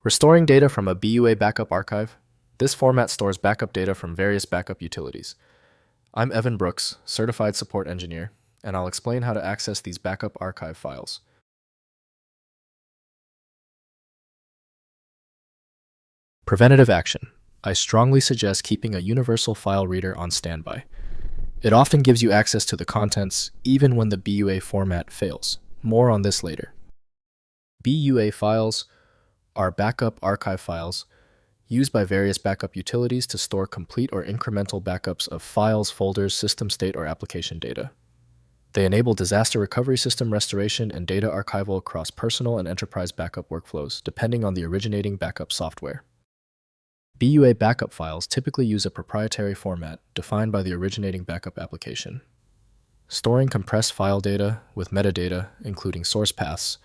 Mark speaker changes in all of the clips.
Speaker 1: Restoring data from a BUA backup archive. This format stores backup data from various backup utilities. I'm Evan Brooks, Certified Support Engineer, and I'll explain how to access these backup archive files. Preventative action. I strongly suggest keeping a universal file reader on standby. It often gives you access to the contents even when the BUA format fails. More on this later. BUA files are backup archive files used by various backup utilities to store complete or incremental backups of files, folders, system state, or application data. They enable disaster recovery system restoration and data archival across personal and enterprise backup workflows, depending on the originating backup software. BUA backup files typically use a proprietary format defined by the originating backup application, storing compressed file data with metadata including source paths,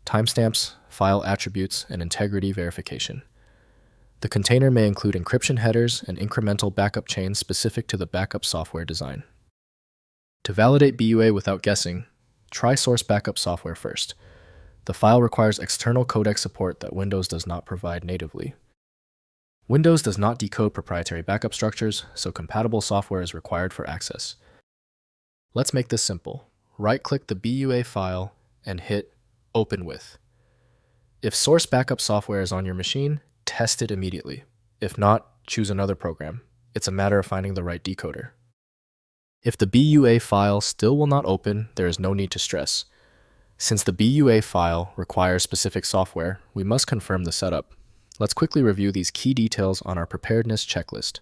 Speaker 1: timestamps, file attributes, and integrity verification. The container may include encryption headers and incremental backup chains specific to the backup software design. To validate BUA without guessing, try source backup software first. The file requires external codec support that Windows does not provide natively. Windows does not decode proprietary backup structures, so compatible software is required for access. Let's make this simple. Right-click the BUA file and hit Open With. If source backup software is on your machine, test it immediately. If not, choose another program. It's a matter of finding the right decoder. If the BUA file still will not open, there is no need to stress. Since the BUA file requires specific software, we must confirm the setup. Let's quickly review these key details on our preparedness checklist.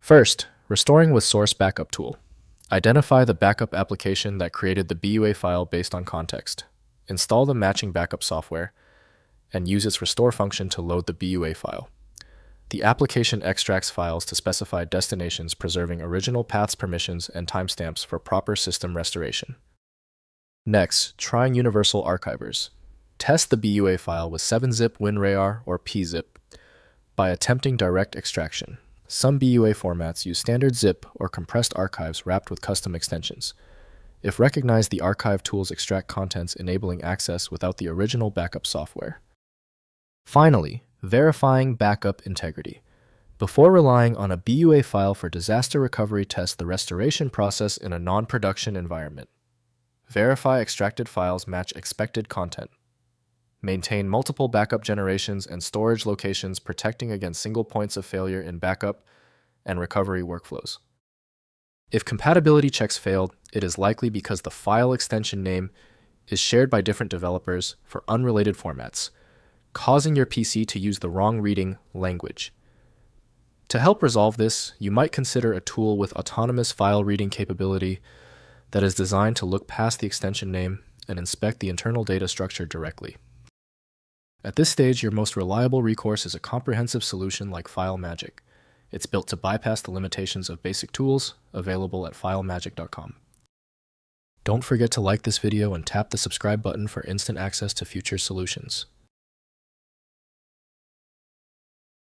Speaker 1: First, restoring with source backup tool. Identify the backup application that created the BUA file based on context. Install the matching backup software and use its restore function to load the BUA file. The application extracts files to specified destinations, preserving original paths, permissions, and timestamps for proper system restoration. Next, trying universal archivers. Test the BUA file with 7-zip, WinRAR, or pzip by attempting direct extraction. Some BUA formats use standard zip or compressed archives wrapped with custom extensions. If recognized, the archive tools extract contents, enabling access without the original backup software. Finally, verifying backup integrity. Before relying on a BUA file for disaster recovery, test the restoration process in a non-production environment. Verify extracted files match expected content. Maintain multiple backup generations and storage locations, protecting against single points of failure in backup and recovery workflows. If compatibility checks failed, it is likely because the file extension name is shared by different developers for unrelated formats, causing your PC to use the wrong reading language. To help resolve this, you might consider a tool with autonomous file reading capability that is designed to look past the extension name and inspect the internal data structure directly. At this stage, your most reliable recourse is a comprehensive solution like FileMagick. It's built to bypass the limitations of basic tools, available at filemagick.com. Don't forget to like this video and tap the subscribe button for instant access to future solutions.